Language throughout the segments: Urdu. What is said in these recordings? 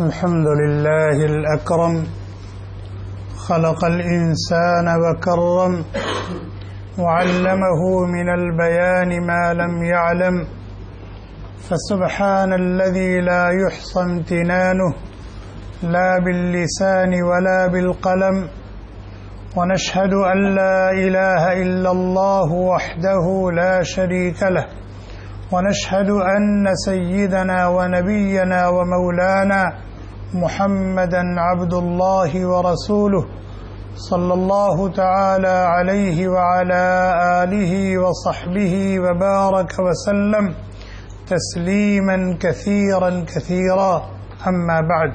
الحمد لله الأكرم خلق الإنسان وكرم وعلمه من البيان ما لم يعلم فسبحان الذي لا يحصى امتنانه لا باللسان ولا بالقلم ونشهد أن لا إله إلا الله وحده لا شريك له ونشهد أن سيدنا ونبينا ومولانا محمدا عبد الله ورسوله صلى الله تعالى عليه وعلى آله وصحبه وبارك وسلم تسليما كثيرا كثيرا أما بعد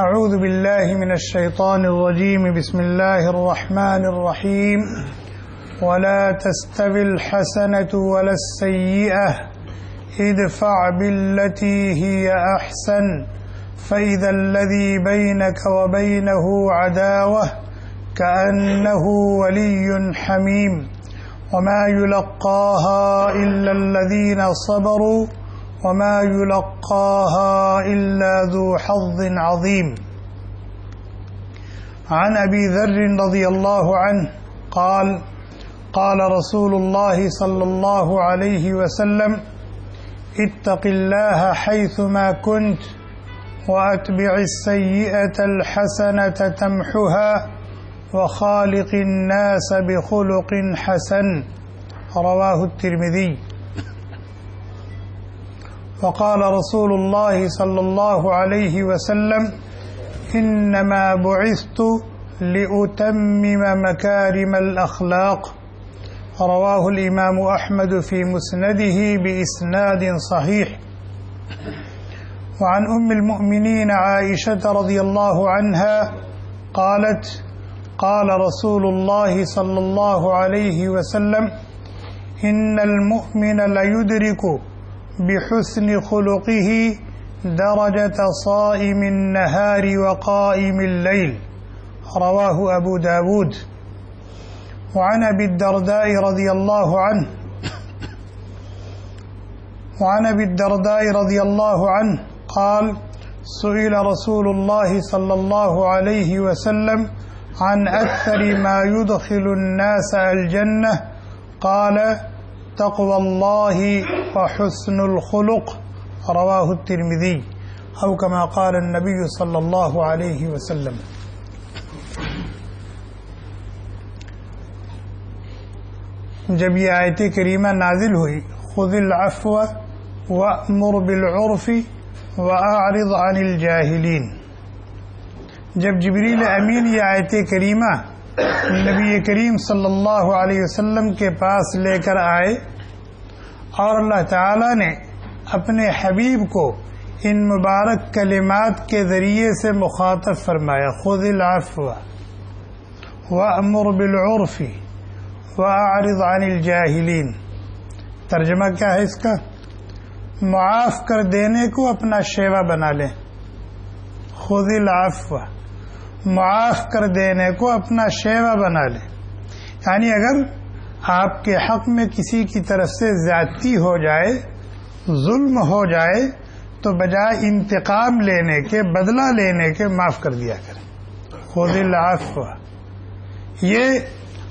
أعوذ بالله من الشيطان الرجيم بسم الله الرحمن الرحيم ولا تستوي الحسنة ولا السيئة ادفع بالتي هي أحسن فإذا الذي بينك وبينه عداوة كأنه ولي حميم وما يلقاها إلا الذين صبروا وما يلقاها إلا ذو حظ عظيم. عن أبي ذر رضي الله عنه قال قال رسول الله صلى الله عليه وسلم اتق الله حيثما كنت وأتبع السيئة الحسنة تمحها وخالق الناس بخلق حسن رواه الترمذي. وقال رسول الله صلى الله عليه وسلم إنما بعثت لأتمم مكارم الأخلاق رواه الإمام أحمد في مسنده بإسناد صحيح. وعن أم المؤمنين عائشة رضي الله عنها قالت قال رسول الله صلى الله عليه وسلم إن المؤمن ليدرك بحسن خلقه درجة صائم النهار وقائم الليل رواه أبو داود. وعن أبي الدرداء رضي الله عنه قال سئل رسول الله صلى الله عليه وسلم عن أكثر ما يدخل الناس الجنة قال تقوى الله وحسن الخلق رواه الترمذي أو كما قال النبي صلى الله عليه وسلم. جب یہ آیت کریمہ نازل ہوئی خذ العفو وأمر بالعرف وأعرض عن الجاہلین، جب جبریل امین یہ آیت کریمہ نبی کریم صلی اللہ علیہ وسلم کے پاس لے کر آئے اور اللہ تعالی نے اپنے حبیب کو ان مبارک کلمات کے ذریعے سے مخاطب فرمایا خذ العفو وأمر بالعرف وأعرض عن الجاہلین، ترجمہ کیا ہے اس کا؟ معاف کر دینے کو اپنا شیوا بنا لیں. خذ العفو، معاف کر دینے کو اپنا شیوا بنا لیں، یعنی اگر آپ کے حق میں کسی کی طرف سے زیادتی ہو جائے، ظلم ہو جائے، تو بجائے انتقام لینے کے، بدلہ لینے کے، معاف کر دیا کریں. خذ العفو، یہ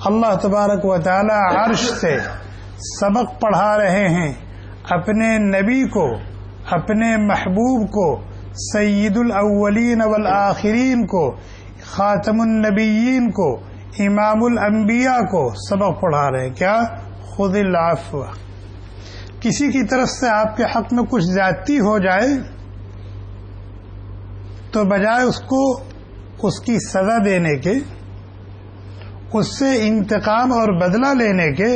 اللہ تبارک و تعالی عرش سے سبق پڑھا رہے ہیں اپنے نبی کو، اپنے محبوب کو، سید الاولین والآخرین کو، خاتم النبیین کو، امام الانبیاء کو سبق پڑھا رہے ہیں. کیا؟ خذ العفو. کسی کی طرف سے آپ کے حق میں کچھ زیادتی ہو جائے تو بجائے اس کو اس کی سزا دینے کے، اس سے انتقام اور بدلہ لینے کے،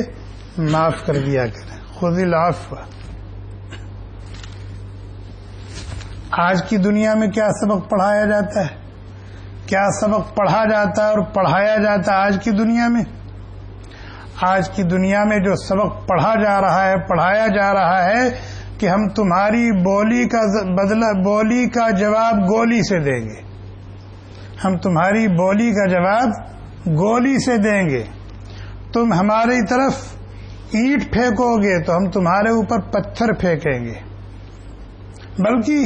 معاف کر دیا کریں. خذ العفو. آج کی دنیا میں کیا سبق پڑھایا جاتا ہے؟ کیا سبق پڑھا جاتا ہے اور پڑھایا جاتا ہے آج کی دنیا میں؟ آج کی دنیا میں جو سبق پڑھا جا رہا ہے، پڑھایا جا رہا ہے کہ ہم تمہاری بولی کا بدلہ، بولی کا جواب گولی سے دیں گے، ہم تمہاری بولی کا جواب گولی سے دیں گے، تم ہماری طرف اینٹ پھینکو گے تو ہم تمہارے اوپر پتھر پھینکیں گے. بلکہ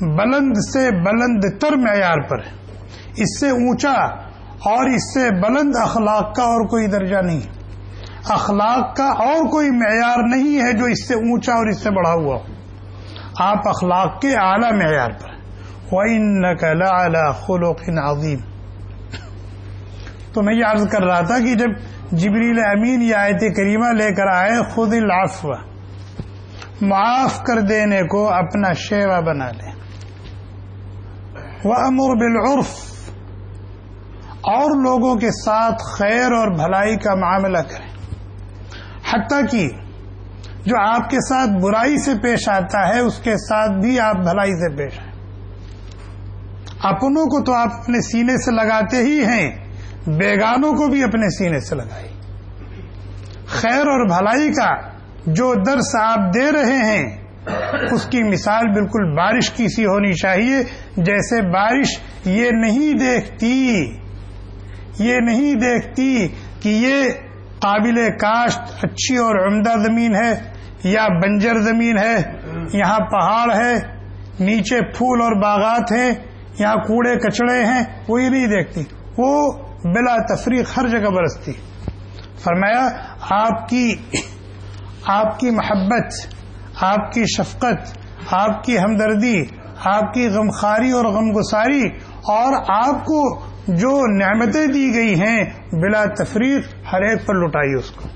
بلند سے بلند تر معیار پر ہے. اس سے اونچا اور اس سے بلند اخلاق کا اور کوئی درجہ نہیں. اخلاق کا اور کوئی معیار نہیں ہے جو اس سے اونچا اور اس سے بڑھا ہوا ہو. آپ اخلاق کے اعلی معیار پر. وَإِنَّكَ لَعَلَى خُلُقٍ عَظِيمٍ. تو میں یہ عرض کر رہا تھا کہ جب جبریل امین یہ آیت کریمہ لے کر آئے خذ العفو، معاف کر دینے کو اپنا شیوا بنا لیں، وَأَمُرْ بِالْعُرْفِ، اور لوگوں کے ساتھ خیر اور بھلائی کا معاملہ کریں، حتیٰ کہ جو آپ کے ساتھ برائی سے پیش آتا ہے اس کے ساتھ بھی آپ بھلائی سے پیش آئیں. اپنوں کو تو آپ اپنے سینے سے لگاتے ہی ہیں، بیگانوں کو بھی اپنے سینے سے لگائی. خیر اور بھلائی کا جو درس آپ دے رہے ہیں اس کی مثال بالکل بارش کی سی ہونی چاہیے. جیسے بارش یہ نہیں دیکھتی کہ یہ قابل کاشت اچھی اور عمدہ زمین ہے یا بنجر زمین ہے، یہاں پہاڑ ہے، نیچے پھول اور باغات ہیں، یہاں کوڑے کچڑے ہیں، وہ یہ نہیں دیکھتی. وہ بلا تفریق ہر جگہ برستی. فرمایا آپ کی محبت، آپ کی شفقت، آپ کی ہمدردی، آپ کی غمخواری اور غمگساری اور آپ کو جو نعمتیں دی گئی ہیں بلا تفریق ہر ایک پر لٹائی، اس کو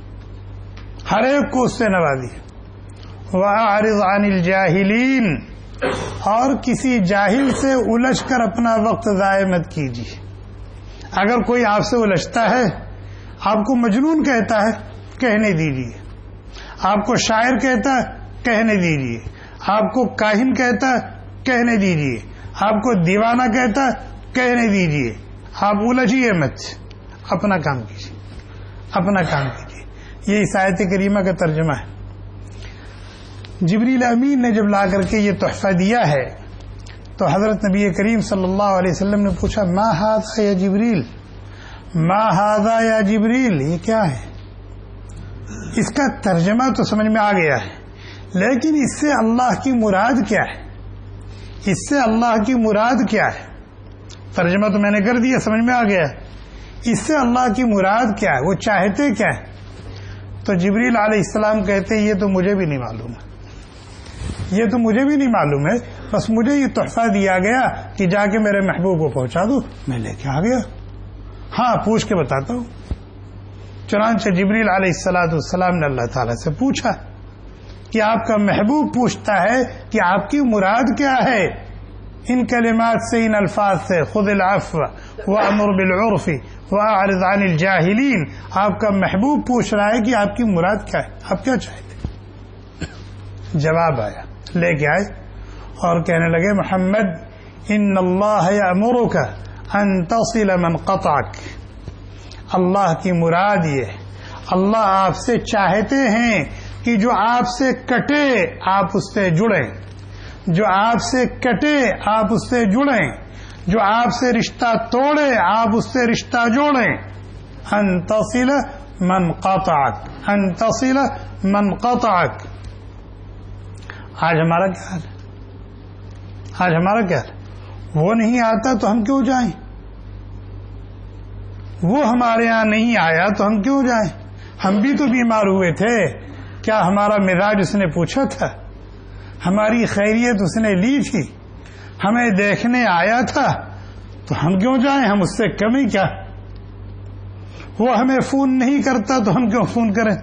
ہر ایک کو اس سے نوازی. وَأَعْرِضْ عَنِ الْجَاهِلِينَ، اور کسی جاہل سے الجھ کر اپنا وقت ضائع مت کیجیے. اگر کوئی آپ سے الجھتا ہے، آپ کو مجنون کہتا ہے، کہنے دیجیے. آپ کو شاعر کہتا ہے، کہنے دیجیے. آپ کو کاہن کہتا ہے، کہنے دیجیے. آپ کو دیوانہ کہتا ہے، کہنے دیجیے. آپ الجھیے مت، اپنا کام کیجیے، اپنا کام کیجیے. یہ اس آیت کریمہ کا ترجمہ ہے. جبریل امین نے جب لا کر کے یہ تحفہ دیا ہے تو حضرت نبی کریم صلی اللہ علیہ وسلم نے پوچھا ما ھذا یا جبریل، ما ھذا یا جبریل، یہ کیا ہے؟ اس کا ترجمہ تو سمجھ میں آ گیا ہے، لیکن اس سے اللہ کی مراد کیا ہے؟ اس سے اللہ کی مراد کیا ہے؟ ترجمہ تو میں نے کر دیا، سمجھ میں آ گیا. اس سے اللہ کی مراد کیا ہے، وہ چاہتے کیا ہے؟ تو جبریل علیہ السلام کہتے یہ تو مجھے بھی نہیں معلوم ہے، یہ تو مجھے بھی نہیں معلوم ہے، بس مجھے یہ تحفہ دیا گیا کہ جا کے میرے محبوب کو پہنچا دو. میں لے کے آ گیا، ہاں پوچھ کے بتاتا ہوں. چنانچہ جبریل علیہ السلام نے اللہ تعالیٰ سے پوچھا کہ آپ کا محبوب پوچھتا ہے کہ آپ کی مراد کیا ہے ان کلمات سے، ان الفاظ سے، خذ العفو وامر بالعرف واعرض عن الجاہلین. آپ کا محبوب پوچھ رہا ہے کہ آپ کی مراد کیا ہے، آپ کیا چاہتے؟ جواب آیا، لے کے آئے اور کہنے لگے محمد ان اللہ یأمرک ان تصل من قطعک. اللہ کی مراد یہ، اللہ آپ سے چاہتے ہیں کہ جو آپ سے کٹے آپ اس سے جڑیں، جو آپ سے کٹے آپ اس سے جڑیں، جو آپ سے رشتہ توڑے آپ اس سے رشتہ جوڑیں. ان تصل من قطعک، ان تصل من قطعک. آج ہمارا کیا حال ہے؟ آج ہمارا کیا حال ہے؟ وہ نہیں آتا تو ہم کیوں جائیں؟ وہ ہمارے ہاں نہیں آیا تو ہم کیوں جائیں؟ ہم بھی تو بیمار ہوئے تھے، کیا ہمارا مزاج اس نے پوچھا تھا؟ ہماری خیریت اس نے لی تھی؟ ہمیں دیکھنے آیا تھا تو ہم کیوں جائیں؟ ہم اس سے کمی کیا؟ وہ ہمیں فون نہیں کرتا تو ہم کیوں فون کریں؟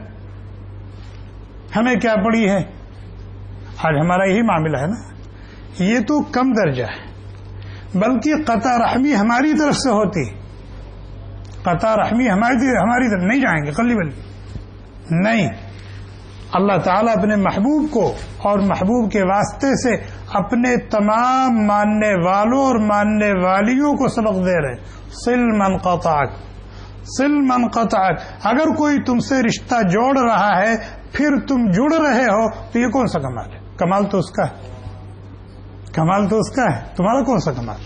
ہمیں کیا پڑی ہے؟ آج ہمارا یہی معاملہ ہے نا. یہ تو کم درجہ ہے، بلکہ قطع رحمی ہماری طرف سے ہوتی. قطع رحمی ہماری طرف نہیں جائیں گے قلی بلی نہیں. اللہ تعالیٰ اپنے محبوب کو اور محبوب کے واسطے سے اپنے تمام ماننے والوں اور ماننے والیوں کو سبق دے رہے. صل من قطعک، صل من قطعک. اگر کوئی تم سے رشتہ جوڑ رہا ہے پھر تم جڑ رہے ہو تو یہ کون سا کمال ہے؟ کمال تو اس کا ہے، کمال تو اس کا ہے، تمہارا کون سا کمال؟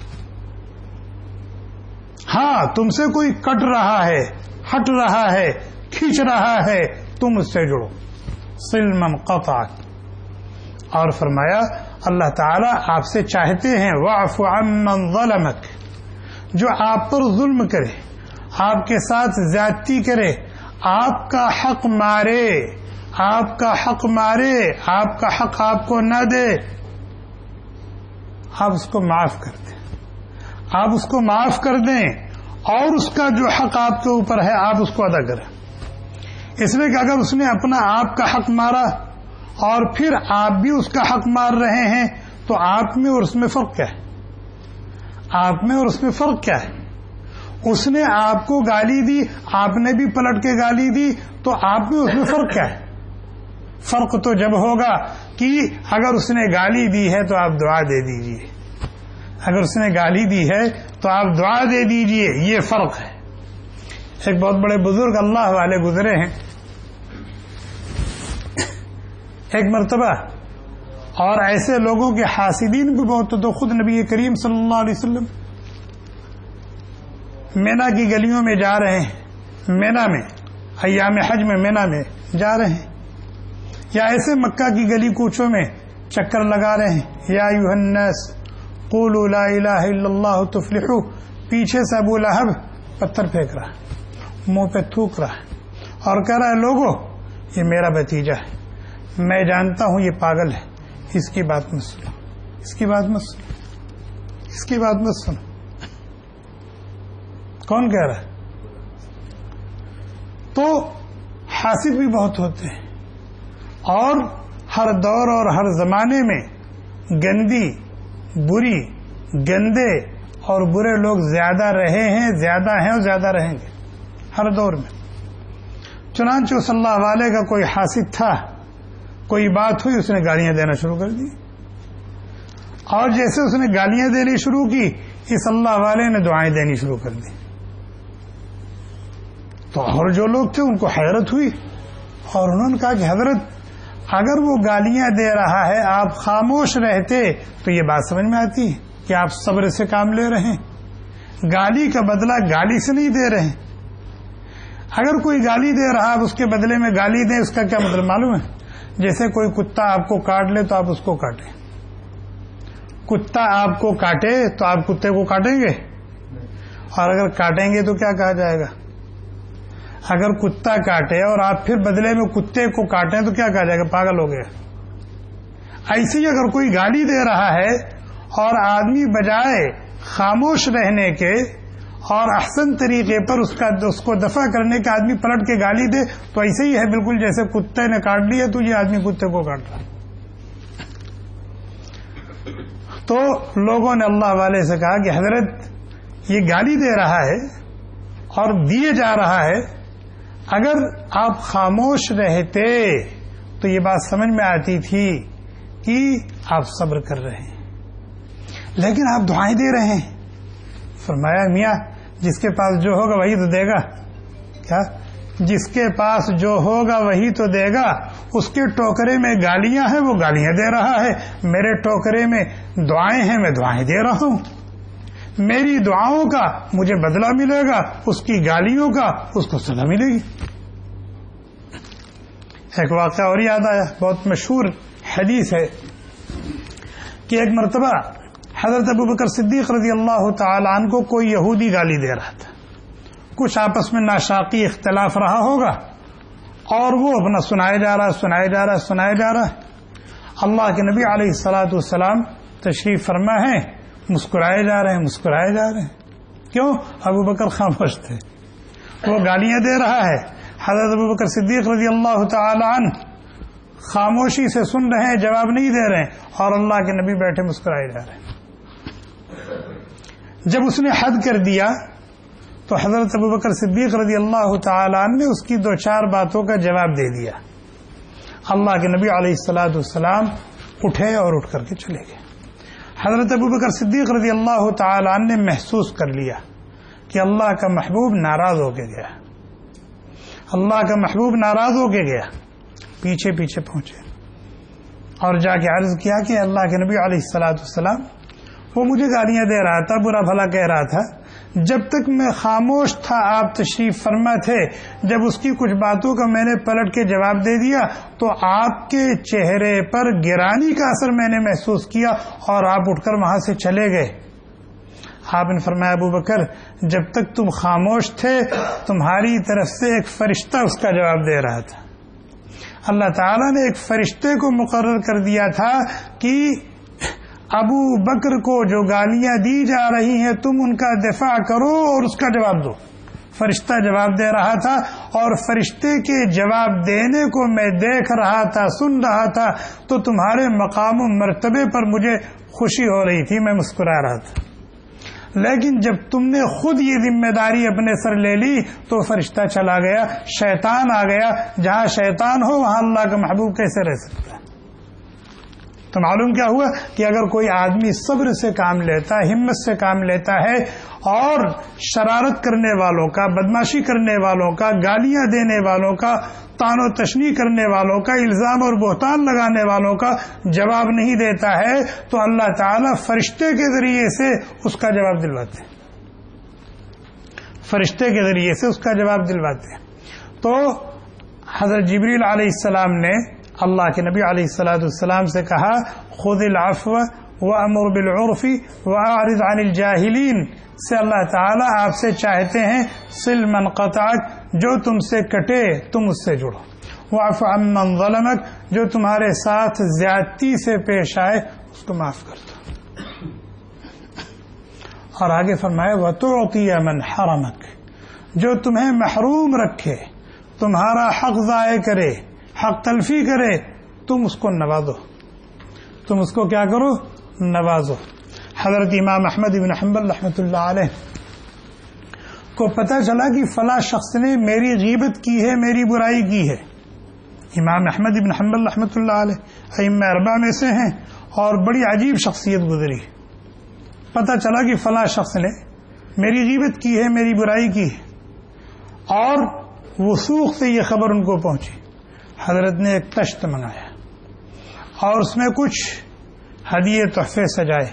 ہاں تم سے کوئی کٹ رہا ہے، ہٹ رہا ہے، کھینچ رہا ہے، تم اس سے جڑو. صل من قطعک. اور فرمایا اللہ تعالیٰ آپ سے چاہتے ہیں واعف عمن ظلمک، جو آپ پر ظلم کرے، آپ کے ساتھ زیادتی کرے، آپ کا حق مارے، آپ کا حق مارے، آپ کا حق آپ کو نہ دے، آپ اس کو معاف کر دیں، آپ اس کو معاف کر دیں اور اس کا جو حق آپ کے اوپر ہے آپ اس کو ادا کریں۔ اس لیے کہ اگر اس نے اپنا آپ کا حق مارا اور پھر آپ بھی اس کا حق مار رہے ہیں تو آپ میں اور اس میں فرق کیا ہے؟ آپ میں اور اس میں فرق کیا ہے؟ اس نے آپ کو گالی دی، آپ نے بھی پلٹ کے گالی دی، تو آپ میں اس میں فرق کیا ہے؟ فرق تو جب ہوگا کہ اگر اس نے گالی دی ہے تو آپ دعا دے دیجئے، اگر اس نے گالی دی ہے تو آپ دعا دے دیجئے، یہ فرق ہے۔ ایک بہت بڑے بزرگ اللہ والے گزرے ہیں، ایک مرتبہ، اور ایسے لوگوں کے حاسدین بھی بہت، تو خود نبی کریم صلی اللہ علیہ وسلم مینا کی گلیوں میں جا رہے ہیں، مینا میں ایام حج میں مینا میں جا رہے ہیں، یا ایسے مکہ کی گلی کوچوں میں چکر لگا رہے ہیں، یا ایھا الناس قولوا لا الہ الا اللہ تفلحوا، پیچھے سے ابو لہب پتھر پھینک رہا، منہ پہ تھوک رہا اور کہہ رہا ہے لوگوں یہ میرا بھتیجا ہے، میں جانتا ہوں یہ پاگل ہے، اس کی بات مت سنو، اس کی بات مت سنو، اس کی بات مت سنو۔ کون کہہ رہا ہے؟ تو حاسد بھی بہت ہوتے ہیں، اور ہر دور اور ہر زمانے میں گندی، بری، گندے اور برے لوگ زیادہ رہے ہیں، زیادہ ہیں اور زیادہ رہیں گے ہر دور میں۔ چنانچہ صلی اللہ علیہ کا کوئی حاسد تھا، کوئی بات ہوئی، اس نے گالیاں دینا شروع کر دی، اور جیسے اس نے گالیاں دینی شروع کی، اس اللہ والے نے دعائیں دینی شروع کر دی۔ تو اور جو لوگ تھے ان کو حیرت ہوئی، اور انہوں نے کہا کہ حضرت اگر وہ گالیاں دے رہا ہے آپ خاموش رہتے تو یہ بات سمجھ میں آتی ہے کہ آپ صبر سے کام لے رہے ہیں، گالی کا بدلہ گالی سے نہیں دے رہے ہیں۔ اگر کوئی گالی دے رہا آپ اس کے بدلے میں گالی دیں، اس کا کیا مطلب معلوم ہے؟ جیسے کوئی کتا آپ کو کاٹ لے تو آپ اس کو کاٹیں، کتا آپ کو کاٹے تو آپ کتے کو کاٹیں گے؟ اور اگر کاٹیں گے تو کیا کہا جائے گا؟ اگر کتا کاٹے اور آپ پھر بدلے میں کتے کو کاٹیں تو کیا کہا جائے گا؟ پاگل ہو گیا۔ ایسے ہی اگر کوئی گالی دے رہا ہے اور آدمی بجائے خاموش رہنے کے اور احسن طریقے پر اس کو دفع کرنے کے آدمی پلٹ کے گالی دے تو ایسے ہی ہے بالکل جیسے کتے نے کاٹ لیا تو یہ آدمی کتے کو کاٹ رہا ہے۔ تو لوگوں نے اللہ والے سے کہا کہ حضرت یہ گالی دے رہا ہے اور دیے جا رہا ہے، اگر آپ خاموش رہتے تو یہ بات سمجھ میں آتی تھی کہ آپ صبر کر رہے ہیں، لیکن آپ دعائیں دے رہے ہیں۔ فرمایا میاں جس کے پاس جو ہوگا وہی تو دے گا۔ کیا؟ جس کے پاس جو ہوگا وہی تو دے گا۔ اس کے ٹوکرے میں گالیاں ہیں، وہ گالیاں دے رہا ہے، میرے ٹوکرے میں دعائیں ہیں، میں دعائیں دے رہا ہوں۔ میری دعاؤں کا مجھے بدلہ ملے گا، اس کی گالیوں کا اس کو سزا ملے گی۔ ایک واقعہ اور یاد آیا، بہت مشہور حدیث ہے کہ ایک مرتبہ حضرت ابوبکر صدیق رضی اللہ تعالی عنہ کو کوئی یہودی گالی دے رہا تھا، کچھ آپس میں ناشاقی اختلاف رہا ہوگا، اور وہ اپنا سنائے جا رہا ہے۔ اللہ کے نبی علیہ الصلاۃ والسلام تشریف فرما ہے، مسکرائے جا رہے ہیں۔ کیوں؟ ابوبکر خاموش تھے، وہ گالیاں دے رہا ہے، حضرت ابوبکر صدیق رضی اللہ تعالی عنہ خاموشی سے سن رہے ہیں، جواب نہیں دے رہے ہیں، اور اللہ کے نبی بیٹھے مسکرائے جا رہے ہیں۔ جب اس نے حد کر دیا تو حضرت ابوبکر صدیق رضی اللہ تعالی عنہ نے اس کی 2-4 باتوں کا جواب دے دیا۔ اللہ کے نبی علیہ الصلاۃ والسلام اٹھے اور اٹھ کر کے چلے گئے۔ حضرت ابوبکر صدیق رضی اللہ تعالی عنہ نے محسوس کر لیا کہ اللہ کا محبوب ناراض ہو کے گیا، اللہ کا محبوب ناراض ہو کے گیا۔ پیچھے پہنچے اور جا کے عرض کیا کہ اللہ کے نبی علیہ الصلاۃ والسلام وہ مجھے گالیاں دے رہا تھا، برا بھلا کہہ رہا تھا، جب تک میں خاموش تھا آپ تشریف فرما تھے، جب اس کی کچھ باتوں کا میں نے پلٹ کے جواب دے دیا تو آپ کے چہرے پر گرانی کا اثر میں نے محسوس کیا اور آپ اٹھ کر وہاں سے چلے گئے۔ آپ نے فرمایا ابو بکر جب تک تم خاموش تھے تمہاری طرف سے ایک فرشتہ اس کا جواب دے رہا تھا۔ اللہ تعالیٰ نے ایک فرشتے کو مقرر کر دیا تھا کہ ابو بکر کو جو گالیاں دی جا رہی ہیں تم ان کا دفاع کرو اور اس کا جواب دو۔ فرشتہ جواب دے رہا تھا اور فرشتے کے جواب دینے کو میں دیکھ رہا تھا، سن رہا تھا، تو تمہارے مقام و مرتبے پر مجھے خوشی ہو رہی تھی، میں مسکرا رہا تھا۔ لیکن جب تم نے خود یہ ذمہ داری اپنے سر لے لی تو فرشتہ چلا گیا، شیطان آ گیا۔ جہاں شیطان ہو وہاں اللہ کا محبوب کیسے رہ سکتا ہے؟ تو معلوم کیا ہوا کہ اگر کوئی آدمی صبر سے کام لیتا ہے، ہمت سے کام لیتا ہے اور شرارت کرنے والوں کا، بدماشی کرنے والوں کا، گالیاں دینے والوں کا، طعن و تشنیع کرنے والوں کا، الزام اور بہتان لگانے والوں کا جواب نہیں دیتا ہے تو اللہ تعالیٰ فرشتے کے ذریعے سے اس کا جواب دلواتے ہیں، فرشتے کے ذریعے سے اس کا جواب دلواتے ہیں۔ تو حضرت جبریل علیہ السلام نے اللہ کے نبی علیہ السلام سے کہا خذ العفو وامر بالعرف واعرض عن الجاہلین، سے اللہ تعالیٰ آپ سے چاہتے ہیں صل من قطعک، جو تم سے کٹے تم اس سے جڑو، واعف عمن ظلمک، جو تمہارے ساتھ زیادتی سے پیش آئے اس کو معاف کر دو۔ اور آگے فرمایا وتعطی من حرمک، جو تمہیں محروم رکھے، تمہارا حق ضائع کرے، حق تلفی کرے، تم اس کو نوازو، تم اس کو کیا کرو؟ نوازو۔ حضرت امام احمد بن حنبل رحمۃ اللہ علیہ کو پتہ چلا کہ فلاں شخص نے میری غیبت کی ہے، میری برائی کی ہے۔ امام احمد بن حنبل رحمۃ اللہ علیہ ائمہ اربعہ میں سے ہیں اور بڑی عجیب شخصیت گزری۔ پتہ چلا کہ فلاں شخص نے میری غیبت کی ہے، میری برائی کی ہے، اور وثوق سے یہ خبر ان کو پہنچی۔ حضرت نے ایک تشت منگایا اور اس میں کچھ ہدیے تحفے سجائے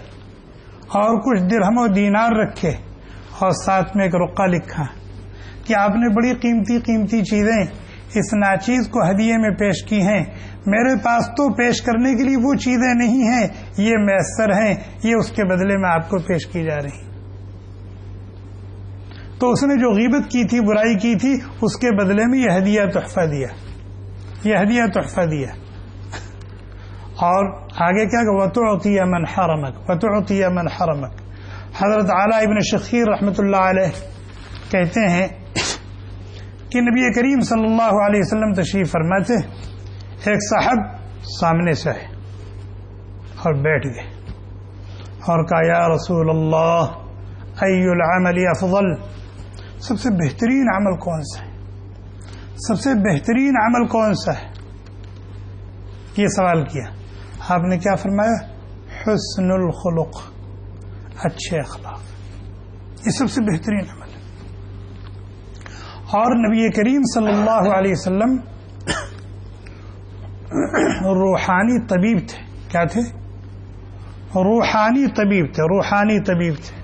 اور کچھ درہم و دینار رکھے اور ساتھ میں ایک رقعہ لکھا کہ آپ نے بڑی قیمتی قیمتی چیزیں اس ناچیز کو ہدیے میں پیش کی ہیں، میرے پاس تو پیش کرنے کے لیے وہ چیزیں نہیں ہیں، یہ میسر ہیں، یہ اس کے بدلے میں آپ کو پیش کی جا رہی۔ تو اس نے جو غیبت کی تھی، برائی کی تھی، اس کے بدلے میں یہ ہدیہ تحفہ دیا، یہ ہدیہ تحفہ دیا۔ اور آگے کیا کہ وتعطی من حرمک، وتعطی من حرمک۔ حضرت علاء ابن شخیر رحمۃ اللہ علیہ کہتے ہیں کہ نبی کریم صلی اللہ علیہ وسلم تشریف فرما تھے، ایک صاحب سامنے سے آئے اور بیٹھ گئے اور کہا یا رسول اللہ ای العمل افضل، سب سے بہترین عمل کون سا ہے، سب سے بہترین عمل کون سا ہے؟ یہ سوال کیا۔ آپ نے کیا فرمایا؟ حسن الخلق، اچھے اخلاق، یہ سب سے بہترین عمل ہے۔ اور نبی کریم صلی اللہ علیہ وسلم روحانی طبیب تھے۔ کیا تھے؟ روحانی طبیب تھے، روحانی طبیب تھے،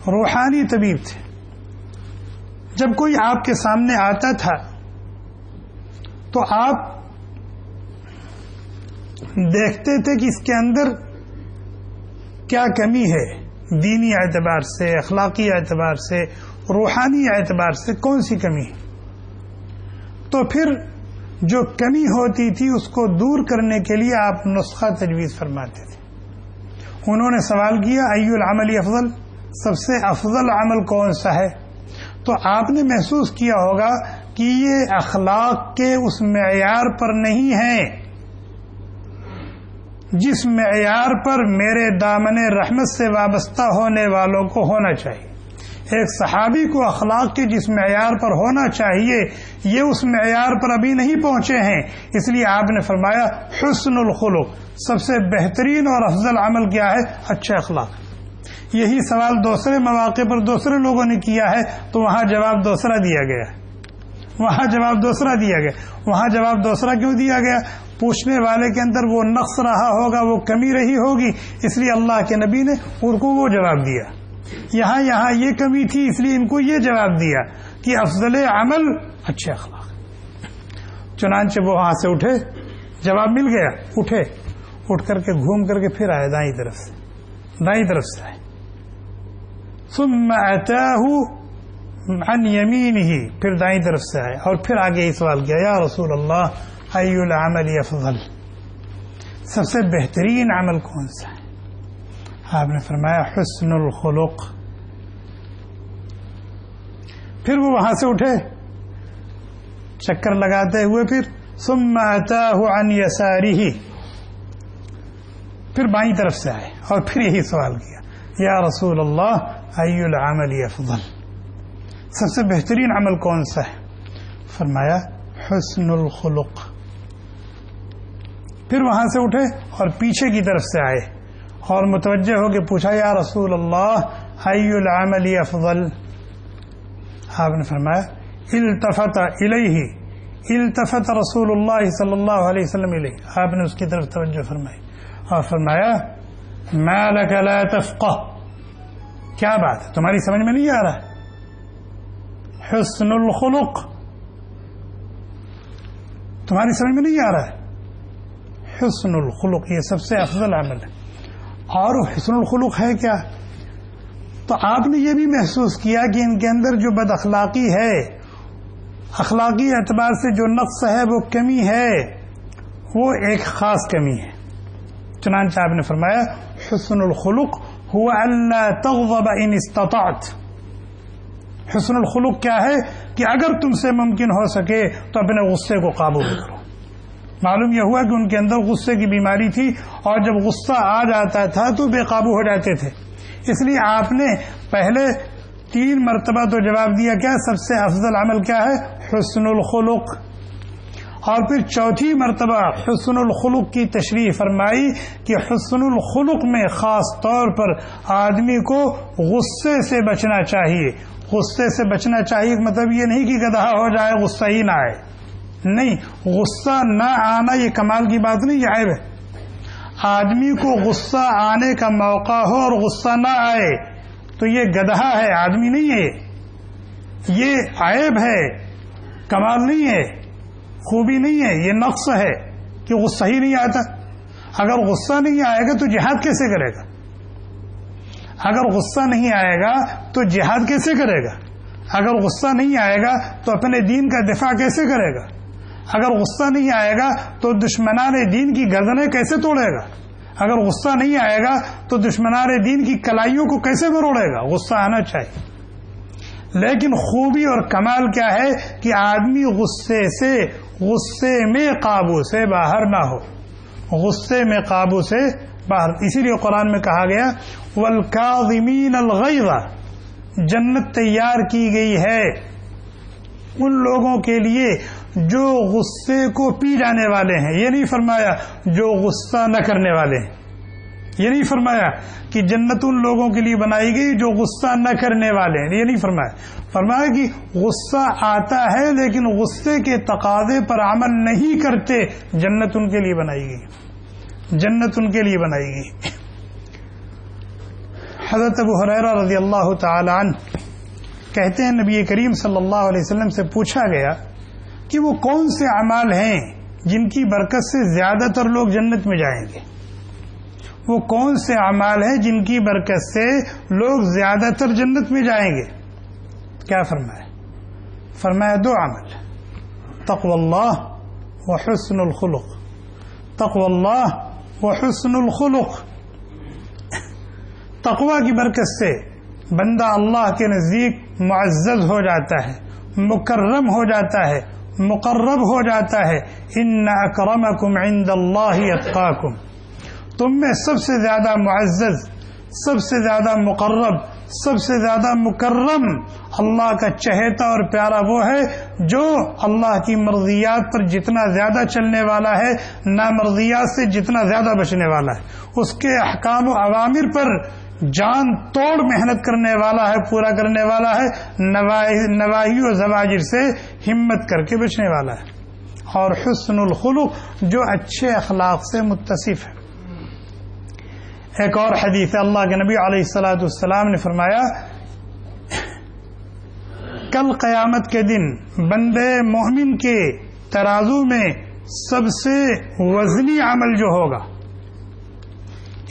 روحانی طبیب تھے۔ جب کوئی آپ کے سامنے آتا تھا تو آپ دیکھتے تھے کہ اس کے اندر کیا کمی ہے، دینی اعتبار سے، اخلاقی اعتبار سے، روحانی اعتبار سے کون سی کمی ہے۔ تو پھر جو کمی ہوتی تھی اس کو دور کرنے کے لیے آپ نسخہ تجویز فرماتے تھے۔ انہوں نے سوال کیا ای العمل افضل، سب سے افضل عمل کون سا ہے؟ تو آپ نے محسوس کیا ہوگا کہ یہ اخلاق کے اس معیار پر نہیں ہے جس معیار پر میرے دامن رحمت سے وابستہ ہونے والوں کو ہونا چاہیے۔ ایک صحابی کو اخلاق کے جس معیار پر ہونا چاہیے یہ اس معیار پر ابھی نہیں پہنچے ہیں، اس لیے آپ نے فرمایا حسن الخلق، سب سے بہترین اور افضل عمل کیا ہے؟ اچھے اخلاق۔ یہی سوال دوسرے مواقع پر دوسرے لوگوں نے کیا ہے تو وہاں جواب دوسرا دیا گیا، وہاں جواب دوسرا دیا گیا۔ وہاں جواب دوسرا کیوں دیا گیا؟ پوچھنے والے کے اندر وہ نقص رہا ہوگا، وہ کمی رہی ہوگی، اس لیے اللہ کے نبی نے ان کو وہ جواب دیا. یہاں یہ کمی تھی اس لیے ان کو یہ جواب دیا کہ افضل عمل اچھے اخلاق. چنانچہ وہ وہاں سے اٹھے، جواب مل گیا، اٹھ کر کے گھوم کر کے پھر آئے دائیں طرف سے آئے. ثم اتاه عن يمينه، پھر دائیں طرف سے آئے اور پھر آگے ہی سوال کیا، یا رسول اللہ ای العمل افضل، سب سے بہترین عمل کون سا ہے؟ آپ نے فرمایا حسن الخلق. پھر وہ وہاں سے اٹھے چکر لگاتے ہوئے، پھر ثم اتاه عن يساره، پھر بائیں طرف سے آئے اور پھر یہی سوال کیا، یا رسول اللہ ای العمل افضل، سب سے بہترین عمل کون سا ہے؟ فرمایا حسن الخلق. پھر وہاں سے اٹھے اور پیچھے کی طرف سے آئے اور متوجہ ہو کے پوچھا، یا رسول اللہ ای العمل افضل. آپ نے فرمایا التفت رسول اللہ صلی اللہ علیہ وسلم الیہ، آپ نے اس کی طرف توجہ فرمائی اور فرمایا ما لک لا تفقہ، کیا بات ہے تمہاری سمجھ میں نہیں آ رہا؟ حسن الخلق تمہاری سمجھ میں نہیں آ رہا ہے؟ حسن الخلق یہ سب سے افضل عمل ہے. اور حسن الخلق ہے کیا؟ تو آپ نے یہ بھی محسوس کیا کہ ان کے اندر جو بد اخلاقی ہے، اخلاقی اعتبار سے جو نقص ہے، وہ کمی ہے، وہ ایک خاص کمی ہے. چنانچہ آپ نے فرمایا حسن الخلق هو الا تغضب ان استطعت. حسن الخلق کیا ہے کہ اگر تم سے ممکن ہو سکے تو اپنے غصے کو قابو میں کرو. معلوم یہ ہوا کہ ان کے اندر غصے کی بیماری تھی اور جب غصہ آ جاتا تھا تو بے قابو ہو جاتے تھے. اس لیے آپ نے پہلے 3 مرتبہ تو جواب دیا کیا سب سے افضل عمل کیا ہے؟ حسن الخلق. اور پھر 4تھی مرتبہ حسن الخلق کی تشریح فرمائی کہ حسن الخلق میں خاص طور پر آدمی کو غصے سے بچنا چاہیے. غصے سے بچنا چاہیے مطلب یہ نہیں کہ گدھا ہو جائے غصہ ہی نہ آئے، نہیں، غصہ نہ آنا یہ کمال کی بات نہیں، یہ عیب ہے. آدمی کو غصہ آنے کا موقع ہو اور غصہ نہ آئے تو یہ گدھا ہے، آدمی نہیں ہے، یہ عیب ہے، کمال نہیں ہے، خوبی نہیں ہے، یہ نقص ہے کہ غصہ ہی نہیں آتا. اگر غصہ نہیں آئے گا تو جہاد کیسے کرے گا؟ اگر غصہ نہیں آئے گا تو جہاد کیسے کرے گا؟ اگر غصہ نہیں آئے گا تو اپنے دین کا دفاع کیسے کرے گا؟ اگر غصہ نہیں آئے گا تو دشمنان دین کی گردنیں کیسے توڑے گا؟ اگر غصہ نہیں آئے گا تو دشمنان دین کی کلائیوں کو کیسے بروڑے گا؟ غصہ آنا چاہیے. لیکن خوبی اور کمال کیا ہے کہ آدمی غصے میں قابو سے باہر نہ ہو، غصے میں قابو سے باہر. اسی لیے قرآن میں کہا گیا والکاظمین الغیظ، جنت تیار کی گئی ہے ان لوگوں کے لیے جو غصے کو پی جانے والے ہیں. یہ نہیں فرمایا جو غصہ نہ کرنے والے ہیں، یہ نہیں فرمایا کہ جنت ان لوگوں کے لیے بنائی گئی جو غصہ نہ کرنے والے ہیں، یہ نہیں فرمایا. فرمایا کہ غصہ آتا ہے لیکن غصے کے تقاضے پر عمل نہیں کرتے، جنت ان کے لیے بنائی گئی، جنت ان کے لیے بنائی گئی. حضرت ابو ہریرہ رضی اللہ تعالی عنہ کہتے ہیں نبی کریم صلی اللہ علیہ وسلم سے پوچھا گیا کہ وہ کون سے اعمال ہیں جن کی برکت سے زیادہ تر لوگ جنت میں جائیں گے؟ وہ کون سے اعمال ہیں جن کی برکت سے لوگ زیادہ تر جنت میں جائیں گے؟ کیا فرمایا؟ فرمایا 2 عمل، تقوی اللہ و حسن الخلق. تقوی اللہ و حسن الخلق. تقوی کی برکت سے بندہ اللہ کے نزدیک معزز ہو جاتا ہے، مکرم ہو جاتا ہے، مقرب ہو جاتا ہے. ان اکرمکم عند اللہ اتقاکم. تم میں سب سے زیادہ معزز، سب سے زیادہ مقرب، سب سے زیادہ مکرم اللہ کا چہیتا اور پیارا وہ ہے جو اللہ کی مرضیات پر جتنا زیادہ چلنے والا ہے، نامرضیات سے جتنا زیادہ بچنے والا ہے، اس کے احکام و اوامر پر جان توڑ محنت کرنے والا ہے، پورا کرنے والا ہے، نواہی و زواجر سے ہمت کر کے بچنے والا ہے. اور حسن الخلق جو اچھے اخلاق سے متصف ہے۔ ایک اور حدیث اللہ کے نبی علیہ الصلوۃ والسلام نے فرمایا کل قیامت کے دن بندے مومن کے ترازو میں سب سے وزنی عمل جو ہوگا،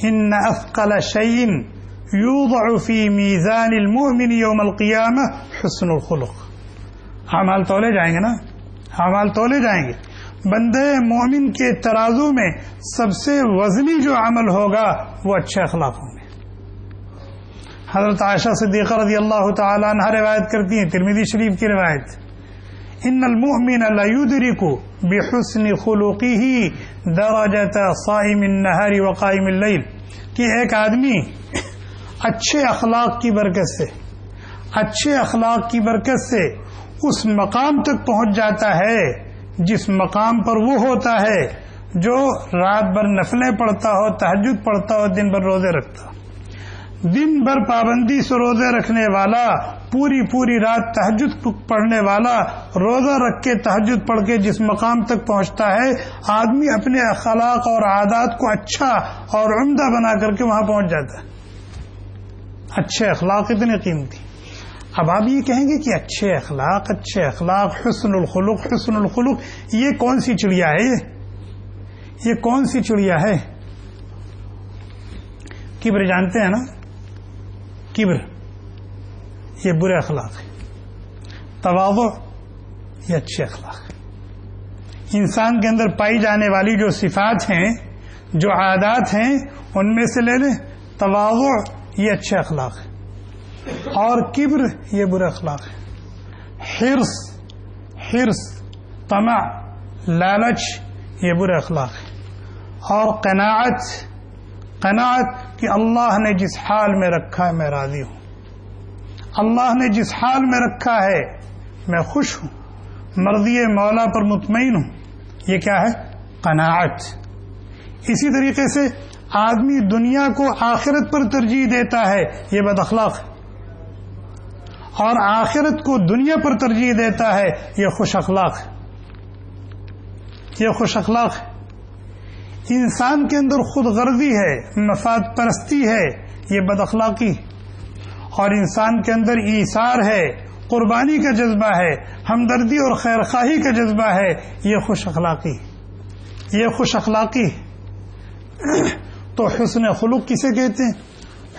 ان اثقل شیء یوضع فی میزان المؤمن یوم القیامہ حسن الخلق، اعمال تولے جائیں گے نا، اعمال تولے جائیں گے، بندے مومن کے ترازو میں سب سے وزنی جو عمل ہوگا وہ اچھے اخلاق ہوں گے۔ حضرت عائشہ صدیقہ رضی اللہ تعالی عنہ روایت کرتی ہیں، ترمذی شریف کی روایت، ان المؤمن لیدرک بحسن خلقه درجة صائم النہار وقائم اللیل، کہ ایک آدمی اچھے اخلاق کی برکت سے، اچھے اخلاق کی برکت سے اس مقام تک پہنچ جاتا ہے جس مقام پر وہ ہوتا ہے جو رات بھر نفلیں پڑھتا ہو، تہجد پڑھتا ہو، دن بھر روزے رکھتا ہو۔ دن بھر پابندی سے روزے رکھنے والا، پوری رات تہجد پڑھنے والا، روزہ رکھ کے تہجد پڑھ کے جس مقام تک پہنچتا ہے، آدمی اپنے اخلاق اور عادات کو اچھا اور عمدہ بنا کر کے وہاں پہنچ جاتا ہے۔ اچھے اخلاق اتنے قیمتی۔ اب آپ یہ کہیں گے کہ اچھے اخلاق، حسن الخلق، یہ کون سی چڑیا ہے؟ یہ کون سی چڑیا ہے؟ کبر جانتے ہیں نا؟ کبر یہ برے اخلاق ہے، تواضع یہ اچھے اخلاق ہے۔ انسان کے اندر پائی جانے والی جو صفات ہیں، جو عادات ہیں، ان میں سے لے لیں، تواضع یہ اچھے اخلاق ہے، اور کبر یہ برے اخلاق ہے۔ حرص، طمع، لالچ یہ برے اخلاق ہے، اور قناعت کہ اللہ نے جس حال میں رکھا ہے میں راضی ہوں، اللہ نے جس حال میں رکھا ہے میں خوش ہوں، مرضی مولا پر مطمئن ہوں، یہ کیا ہے؟ قناعت۔ اسی طریقے سے آدمی دنیا کو آخرت پر ترجیح دیتا ہے، یہ بد اخلاق ہے، اور آخرت کو دنیا پر ترجیح دیتا ہے، یہ خوش اخلاق ہے، یہ خوش اخلاق ہے۔ انسان کے اندر خود غرضی ہے، مفاد پرستی ہے، یہ بد اخلاقی، اور انسان کے اندر ایثار ہے، قربانی کا جذبہ ہے، ہمدردی اور خیر خواہی کا جذبہ ہے، یہ خوش اخلاقی، یہ خوش اخلاقی۔ تو حسن خلق کسے کہتے ہیں؟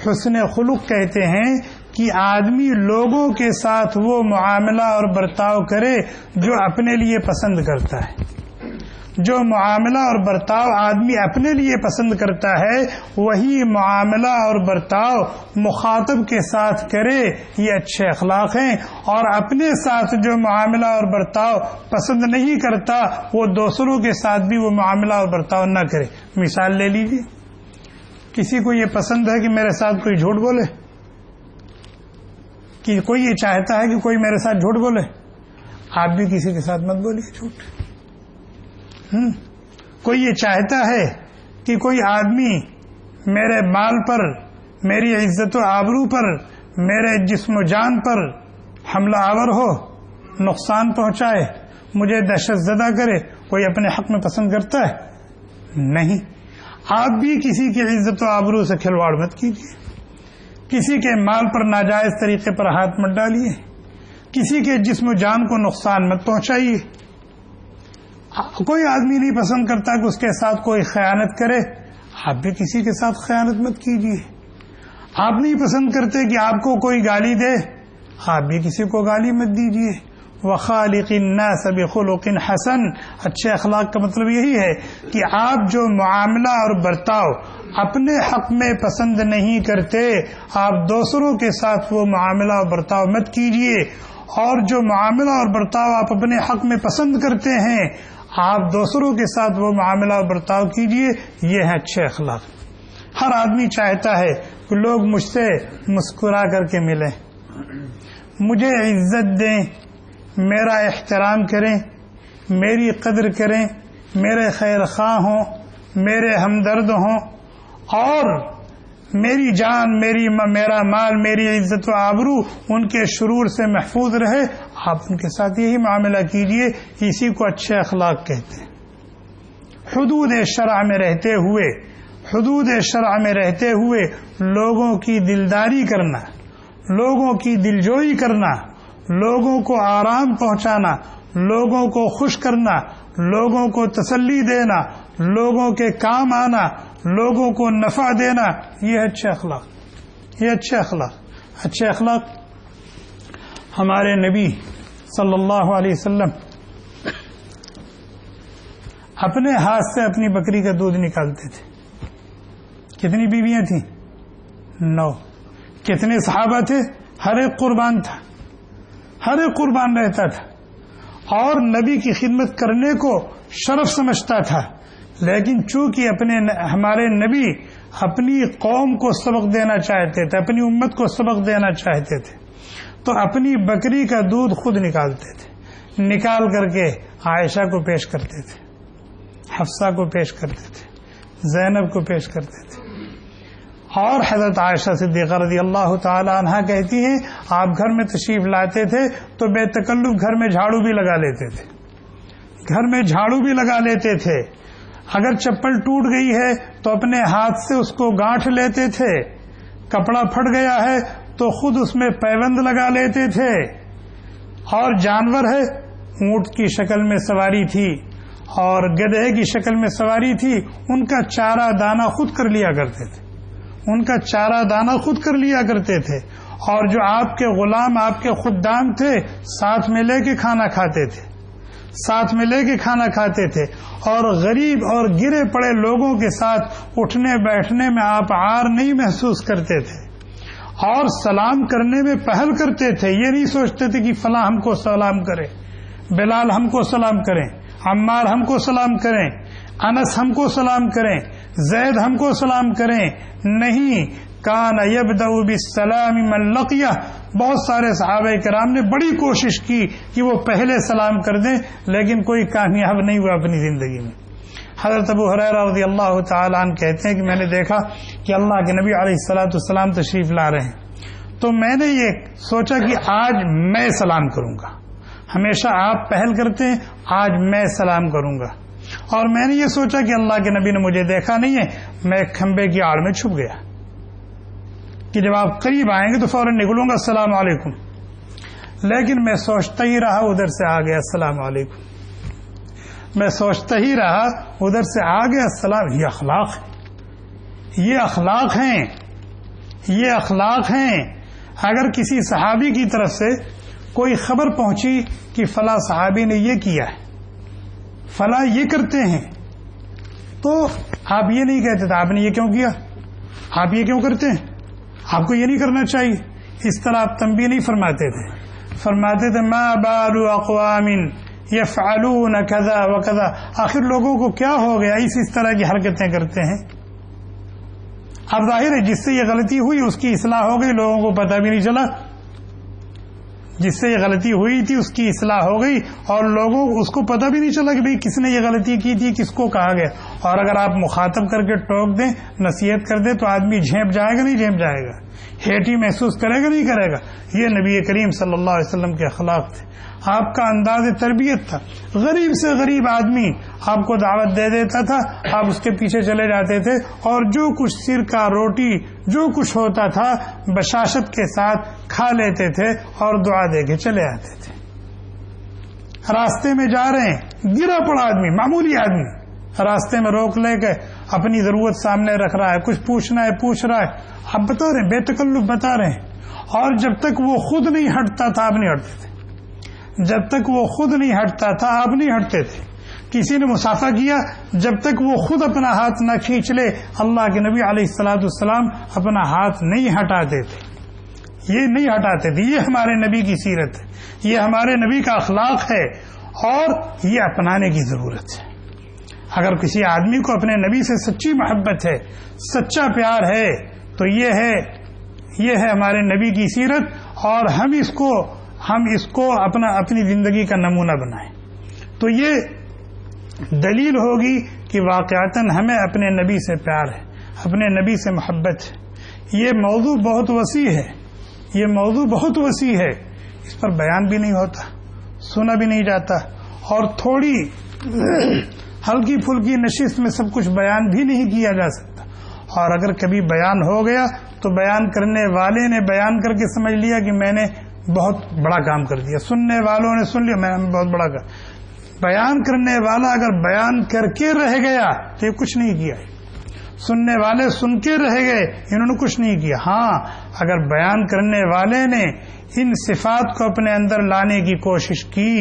حسن خلق کہتے ہیں کہ آدمی لوگوں کے ساتھ وہ معاملہ اور برتاؤ کرے جو اپنے لیے پسند کرتا ہے، جو معاملہ اور برتاؤ آدمی اپنے لیے پسند کرتا ہے وہی معاملہ اور برتاؤ مخاطب کے ساتھ کرے، یہ اچھے اخلاق ہیں۔ اور اپنے ساتھ جو معاملہ اور برتاؤ پسند نہیں کرتا وہ دوسروں کے ساتھ بھی وہ معاملہ اور برتاؤ نہ کرے۔ مثال لے لیجیے، کسی کو یہ پسند ہے کہ میرے ساتھ کوئی جھوٹ بولے، کہ کوئی یہ چاہتا ہے کہ کوئی میرے ساتھ جھوٹ بولے، آپ بھی کسی کے ساتھ مت بولیے جھوٹ۔ کوئی یہ چاہتا ہے کہ کوئی آدمی میرے مال پر، میری عزت و آبرو پر، میرے جسم و جان پر حملہ آور ہو، نقصان پہنچائے، مجھے دہشت زدہ کرے، کوئی اپنے حق میں پسند کرتا ہے؟ نہیں۔ آپ بھی کسی کی عزت و آبرو سے کھلواڑ مت کیجیے، کسی کے مال پر ناجائز طریقے پر ہاتھ مت ڈالیے، کسی کے جسم و جان کو نقصان مت پہنچائیے۔ کوئی آدمی نہیں پسند کرتا کہ اس کے ساتھ کوئی خیانت کرے، آپ بھی کسی کے ساتھ خیانت مت کیجیے۔ آپ نہیں پسند کرتے کہ آپ کو کوئی گالی دے، آپ بھی کسی کو گالی مت دیجیے۔ وَخَالِقِ النَّاسَ بِخُلُقٍ حَسَنٍ، اچھے اخلاق کا مطلب یہی ہے کہ آپ جو معاملہ اور برتاؤ اپنے حق میں پسند نہیں کرتے، آپ دوسروں کے ساتھ وہ معاملہ اور برتاؤ مت کیجیے، اور جو معاملہ اور برتاؤ آپ اپنے حق میں پسند کرتے ہیں آپ دوسروں کے ساتھ وہ معاملہ اور برتاؤ کیجیے، یہ ہے اچھے اخلاق۔ ہر آدمی چاہتا ہے کہ لوگ مجھ سے مسکرا کر کے ملیں، مجھے عزت دیں، میرا احترام کریں، میری قدر کریں، میرے خیر خواہ ہوں، میرے ہمدرد ہوں، اور میری جان، میرا مال، میری عزت و آبرو ان کے شرور سے محفوظ رہے، آپ ان کے ساتھ یہی معاملہ کیجئے. اسی کو اچھے اخلاق کہتے ہیں. حدود شرع میں رہتے ہوئے لوگوں کی دلداری کرنا، لوگوں کی دلجوئی کرنا، لوگوں کو آرام پہنچانا، لوگوں کو خوش کرنا، لوگوں کو تسلی دینا، لوگوں کے کام آنا، لوگوں کو نفع دینا، یہ اچھے اخلاق. اچھے اخلاق ہمارے نبی صلی اللہ علیہ وسلم اپنے ہاتھ سے اپنی بکری کا دودھ نکالتے تھے. کتنی بیویاں تھیں؟ 9. کتنے صحابہ تھے؟ ہر ایک قربان تھا، ہر ایک قربان رہتا تھا اور نبی کی خدمت کرنے کو شرف سمجھتا تھا. لیکن چونکہ ہمارے نبی اپنی قوم کو سبق دینا چاہتے تھے، اپنی امت کو سبق دینا چاہتے تھے، تو اپنی بکری کا دودھ خود نکالتے تھے. نکال کر کے عائشہ کو پیش کرتے تھے، حفصہ کو پیش کرتے تھے، زینب کو پیش کرتے تھے. اور حضرت عائشہ صدیقہ رضی اللہ تعالی عنہا کہتی ہیں آپ گھر میں تشریف لاتے تھے تو بے تکلف گھر میں جھاڑو بھی لگا لیتے تھے. اگر چپل ٹوٹ گئی ہے تو اپنے ہاتھ سے اس کو گانٹھ لیتے تھے. کپڑا پھٹ گیا ہے تو خود اس میں پیوند لگا لیتے تھے. اور جانور ہے، اونٹ کی شکل میں سواری تھی اور گدھے کی شکل میں سواری تھی، ان کا چارہ دانہ خود کر لیا کرتے تھے. اور جو آپ کے غلام، آپ کے خدام تھے، ساتھ میں لے کے کھانا کھاتے تھے. اور غریب اور گرے پڑے لوگوں کے ساتھ اٹھنے بیٹھنے میں آپ عار نہیں محسوس کرتے تھے اور سلام کرنے میں پہل کرتے تھے. یہ نہیں سوچتے تھے کہ فلاں ہم کو سلام کرے، بلال ہم کو سلام کریں، عمار ہم کو سلام کریں، انس ہم کو سلام کریں، زید ہم کو سلام کریں. نہیں، کان یبدأ بالسلام من لقیہ. بہت سارے صحابہ کرام نے بڑی کوشش کی کہ وہ پہلے سلام کر دیں، لیکن کوئی کامیاب نہیں ہوا اپنی زندگی میں. حضرت ابو ہریرہ رضی اللہ تعالی عنہ کہتے ہیں کہ میں نے دیکھا کہ اللہ کے نبی علیہ الصلوۃ والسلام تشریف لا رہے ہیں، تو میں نے یہ سوچا کہ آج میں سلام کروں گا. ہمیشہ آپ پہل کرتے ہیں، آج میں سلام کروں گا. اور میں نے یہ سوچا کہ اللہ کے نبی نے مجھے دیکھا نہیں ہے، میں ایک کھمبے کی آڑ میں چھپ گیا کہ جب آپ قریب آئیں گے تو فوراً نکلوں گا السلام علیکم. لیکن میں سوچتا ہی رہا، ادھر سے آ گیا السلام علیکم. میں سوچتا ہی رہا، ادھر سے آ گیا السلام. یہ اخلاق ہیں. اگر کسی صحابی کی طرف سے کوئی خبر پہنچی کہ فلاں صحابی نے یہ کیا ہے، فلاں یہ کرتے ہیں، تو آپ یہ نہیں کہتے تھے آپ نے یہ کیوں کیا، آپ یہ کیوں کرتے ہیں، آپ کو یہ نہیں کرنا چاہیے. اس طرح آپ تنبیہ نہیں فرماتے تھے ما بال اقوام یفعلون کذا وکذا. آخر لوگوں کو کیا ہو گیا اس طرح کی حرکتیں کرتے ہیں. اب ظاہر ہے جس سے یہ غلطی ہوئی اس کی اصلاح ہو گئی، لوگوں کو پتہ بھی نہیں چلا. جس سے یہ غلطی ہوئی تھی اس کی اصلاح ہو گئی اور لوگوں کو اس کو پتہ بھی نہیں چلا کہ بھئی کس نے یہ غلطی کی تھی، کس کو کہا گیا. اور اگر آپ مخاطب کر کے ٹوک دیں، نصیحت کر دیں، تو آدمی جھیپ جائے گا نہیں جھیپ جائے گا، ہیٹی محسوس کرے گا نہیں کرے گا. یہ نبی کریم صلی اللہ علیہ وسلم کے اخلاق تھے، آپ کا انداز تربیت تھا. غریب سے غریب آدمی آپ کو دعوت دے دیتا تھا، آپ اس کے پیچھے چلے جاتے تھے اور جو کچھ سرکہ روٹی جو کچھ ہوتا تھا بشاشت کے ساتھ کھا لیتے تھے اور دعا دے کے چلے آتے تھے. راستے میں جا رہے ہیں، گرا پڑا آدمی، معمولی آدمی راستے میں روک لے کے اپنی ضرورت سامنے رکھ رہا ہے، کچھ پوچھنا ہے پوچھ رہا ہے، آپ بتا رہے ہیں، بے تکلف بتا رہے ہیں. اور جب تک وہ خود نہیں ہٹتا تھا آپ نہیں ہٹتے تھے، جب تک وہ خود نہیں ہٹتا تھا آپ نہیں ہٹتے تھے. کسی نے مسافہ کیا، جب تک وہ خود اپنا ہاتھ نہ کھینچ لے اللہ کے نبی علیہ الصلوۃ والسلام اپنا ہاتھ نہیں ہٹاتے تھے. یہ نہیں ہٹاتے تھے. یہ ہمارے نبی کی سیرت ہے، یہ ہمارے نبی کا اخلاق ہے اور یہ اپنانے کی ضرورت ہے. اگر کسی آدمی کو اپنے نبی سے سچی محبت ہے، سچا پیار ہے، تو یہ ہے ہمارے نبی کی سیرت اور ہم اس کو اپنی زندگی کا نمونہ بنائیں. تو یہ دلیل ہوگی کہ واقعتاً ہمیں اپنے نبی سے پیار ہے، اپنے نبی سے محبت ہے. یہ موضوع بہت وسیع ہے، یہ موضوع بہت وسیع ہے، اس پر بیان بھی نہیں ہوتا، سنا بھی نہیں جاتا، اور تھوڑی ہلکی پھلکی نشست میں سب کچھ بیان بھی نہیں کیا جا سکتا، اور اگر کبھی بیان ہو گیا تو بیان کرنے والے نے بیان کر کے سمجھ لیا کہ میں نے بہت بڑا کام کر دیا، سننے والوں نے سن لیا میں نے بہت بڑا کام۔ بیان کرنے والا اگر بیان کر کے رہ گیا تو یہ کچھ نہیں کیا، سننے والے سن کے رہ گئے انہوں نے کچھ نہیں کیا۔ ہاں اگر بیان کرنے والے نے ان صفات کو اپنے اندر لانے کی کوشش کی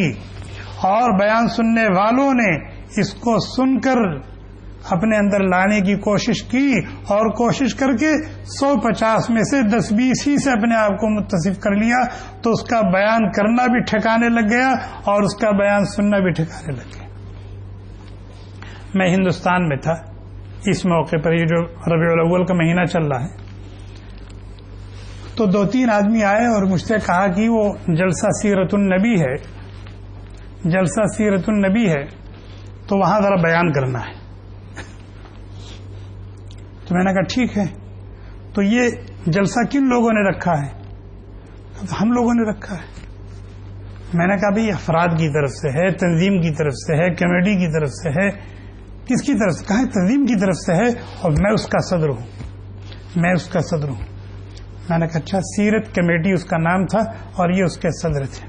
اور بیان سننے والوں نے اس کو سن کر اپنے اندر لانے کی کوشش کی اور کوشش کر کے 150 میں سے 10-20 ہی سے اپنے آپ کو متصف کر لیا تو اس کا بیان کرنا بھی ٹھکانے لگ گیا اور اس کا بیان سننا بھی ٹھکانے لگ گیا۔ میں ہندوستان میں تھا اس موقع پر، یہ جو ربیع الاول کا مہینہ چل رہا ہے، تو 2-3 آدمی آئے اور مجھ سے کہا کہ وہ جلسہ سیرت النبی ہے، جلسہ سیرت النبی ہے تو وہاں ذرا بیان کرنا ہے۔ تو میں نے کہا ٹھیک ہے، تو یہ جلسہ کن لوگوں نے رکھا ہے؟ ہم لوگوں نے رکھا ہے۔ میں نے کہا بھئی افراد کی طرف سے ہے، تنظیم کی طرف سے ہے، کمیٹی کی طرف سے ہے، کس کی طرف سے؟ کہا تنظیم کی طرف سے ہے اور میں اس کا صدر ہوں، میں اس کا صدر ہوں۔ میں نے کہا اچھا، سیرت کمیٹی اس کا نام تھا اور یہ اس کے صدر تھے۔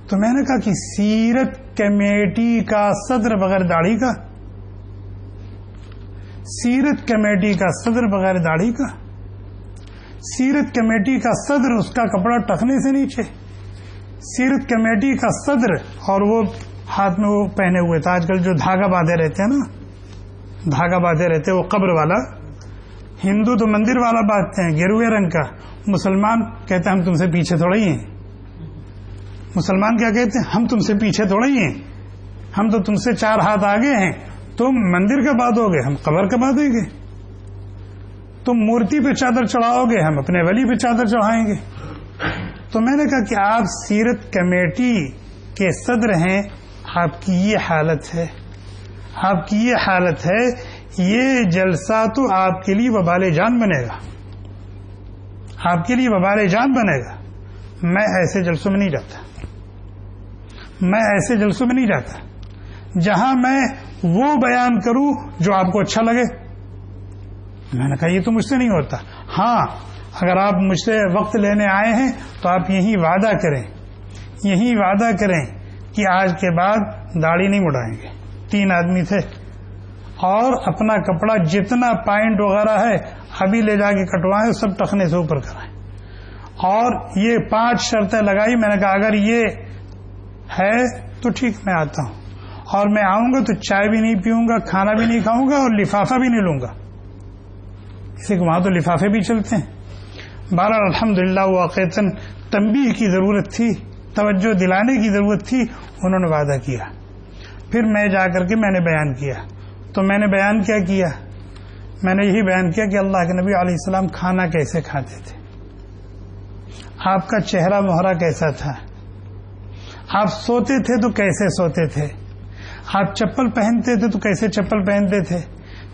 تو میں نے کہا کہ سیرت کمیٹی کا صدر بغیر داڑھی کا، سیرت کمیٹی کا صدر بغیر داڑھی کا، سیرت کمیٹی کا صدر اس کا کپڑا ٹخنے سے نیچے، سیرت کمیٹی کا صدر اور وہ ہاتھ میں وہ پہنے ہوئے تھا، آج کل جو دھاگا باندھے رہتے ہیں نا، دھاگا باندھے رہتے ہیں وہ قبر والا، ہندو تو مندر والا باندھتے ہیں گیروے رنگ کا، مسلمان کہتے ہیں ہم تم سے پیچھے تھوڑا ہی ہیں۔ مسلمان کیا کہتے ہیں؟ ہم تم سے پیچھے تھوڑا ہی ہیں، ہم تو تم سے 4 ہاتھ آگے ہیں، تم مندر کا باندھو گے ہم قبر کا باندھیں گے، تم مورتی پہ چادر چڑھاؤ گے ہم اپنے ولی پہ چادر چڑھائیں گے۔ تو میں نے کہا کہ آپ سیرت کمیٹی کے صدر ہیں، آپ کی یہ حالت ہے، آپ کی یہ حالت ہے، یہ جلسہ تو آپ کے لیے وبال جان بنے گا، آپ کے لیے وبال جان بنے گا۔ میں ایسے جلسوں میں نہیں جاتا، میں ایسے جلسوں میں نہیں جاتا جہاں میں وہ بیان کروں جو آپ کو اچھا لگے۔ میں نے کہا یہ تو مجھ سے نہیں ہوتا۔ ہاں اگر آپ مجھ سے وقت لینے آئے ہیں تو آپ یہی وعدہ کریں، یہی وعدہ کریں کہ آج کے بعد داڑھی نہیں مڑائیں گے۔ 3 آدمی تھے اور اپنا کپڑا جتنا پائنٹ وغیرہ ہے ابھی لے جا کے کٹوائیں، سب ٹخنے سے اوپر کرائیں، اور یہ 5 شرطیں لگائی۔ میں نے کہا اگر یہ ہے تو ٹھیک میں آتا ہوں، اور میں آؤں گا تو چائے بھی نہیں پیوں گا، کھانا بھی نہیں کھاؤں گا اور لفافہ بھی نہیں لوں گا، کسی کو وہاں تو لفافے بھی چلتے ہیں۔ بہرحال الحمدللہ واقعتاً تنبیہ کی ضرورت تھی، توجہ دلانے کی ضرورت تھی، انہوں نے وعدہ کیا۔ پھر میں جا کر کے میں نے بیان کیا، تو میں نے بیان کیا کیا؟ میں نے یہی بیان کیا کہ اللہ کے نبی علیہ السلام کھانا کیسے کھاتے تھے، آپ کا چہرہ مہرہ کیسا تھا، آپ سوتے تھے تو کیسے سوتے تھے، آپ چپل پہنتے تھے تو کیسے چپل پہنتے تھے،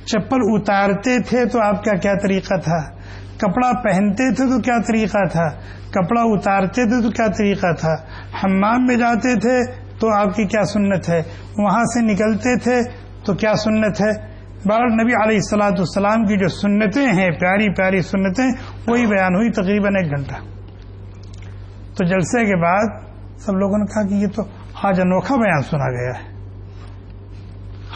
چپل اتارتے تھے تو آپ کا کیا طریقہ تھا، کپڑا پہنتے تھے تو کیا طریقہ تھا، کپڑا اتارتے تھے تو کیا طریقہ تھا، حمام میں جاتے تھے تو آپ کی کیا سنت ہے، وہاں سے نکلتے تھے تو کیا سنت ہے۔ بہرحال نبی علیہ الصلوۃ والسلام کی جو سنتیں ہیں، پیاری پیاری سنتیں، وہی بیان ہوئی تقریباً 1 گھنٹہ۔ تو جلسے کے بعد سب لوگوں نے کہا کہ یہ تو آج انوکھا بیان سنا گیا ہے،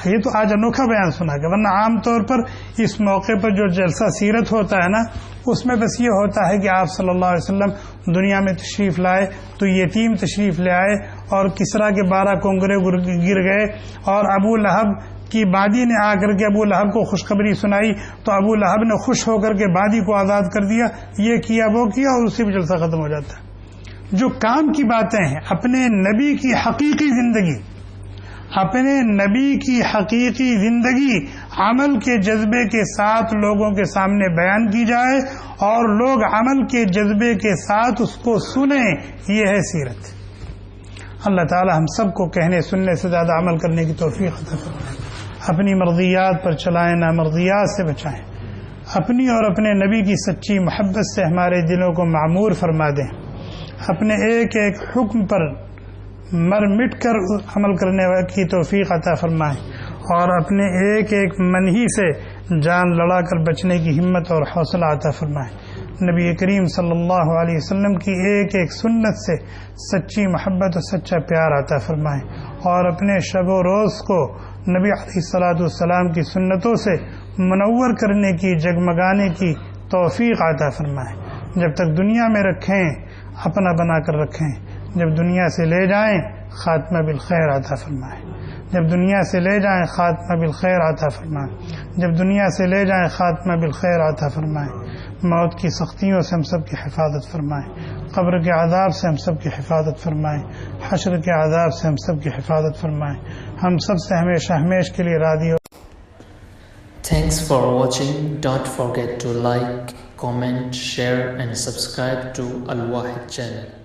یہ تو آج انوکھا بیان سنا گیا، ورنہ عام طور پر اس موقع پر جو جلسہ سیرت ہوتا ہے نا، اس میں بس یہ ہوتا ہے کہ آپ صلی اللہ علیہ وسلم دنیا میں تشریف لائے تو یتیم تشریف لے آئے، اور کسریٰ کے 12 کنگرے گر گئے، اور ابو لہب کی بادی نے آ کر کے ابو لہب کو خوشخبری سنائی تو ابو لہب نے خوش ہو کر کے بادی کو آزاد کر دیا، یہ کیا وہ کیا، اور اسی پہ جلسہ ختم ہو جاتا ہے۔ جو کام کی باتیں ہیں، اپنے نبی کی حقیقی زندگی، اپنے نبی کی حقیقی زندگی عمل کے جذبے کے ساتھ لوگوں کے سامنے بیان کی جائے اور لوگ عمل کے جذبے کے ساتھ اس کو سنیں، یہ ہے سیرت۔ اللہ تعالی ہم سب کو کہنے سننے سے زیادہ عمل کرنے کی توفیق عطا فرمائے، اپنی مرضیات پر چلائیں، نامرضیات سے بچائیں۔ اپنی اور اپنے نبی کی سچی محبت سے ہمارے دلوں کو معمور فرما دیں، اپنے ایک ایک حکم پر مر مٹ کر عمل کرنے کی توفیق عطا فرمائیں، اور اپنے ایک ایک منہی سے جان لڑا کر بچنے کی ہمت اور حوصلہ عطا فرمائیں۔ نبی کریم صلی اللہ علیہ وسلم کی ایک ایک سنت سے سچی محبت اور سچا پیار عطا فرمائیں، اور اپنے شب و روز کو نبی علیہ الصلاۃ والسلام کی سنتوں سے منور کرنے کی، جگمگانے کی توفیق عطا فرمائیں۔ جب تک دنیا میں رکھیں اپنا بنا کر رکھیں، جب دنیا سے لے جائیں خاتمہ بالخیر عطا فرمائیں، جب دنیا سے لے جائیں خاتمہ بالخیر عطا فرمائیں، جب دنیا سے لے جائیں خاتمہ بالخیر عطا فرمائیں۔ موت کی سختیوں سے ہم سب کی حفاظت فرمائیں، قبر کے عذاب سے ہم سب کی حفاظت فرمائیں، حشر کے عذاب سے ہم سب کی حفاظت فرمائیں، ہم سب سے ہمیشہ ہمیشہ کے لیے راضی ہو۔ Thanks for watching. Don't forget to like, comment, share and subscribe to Al Wahid channel.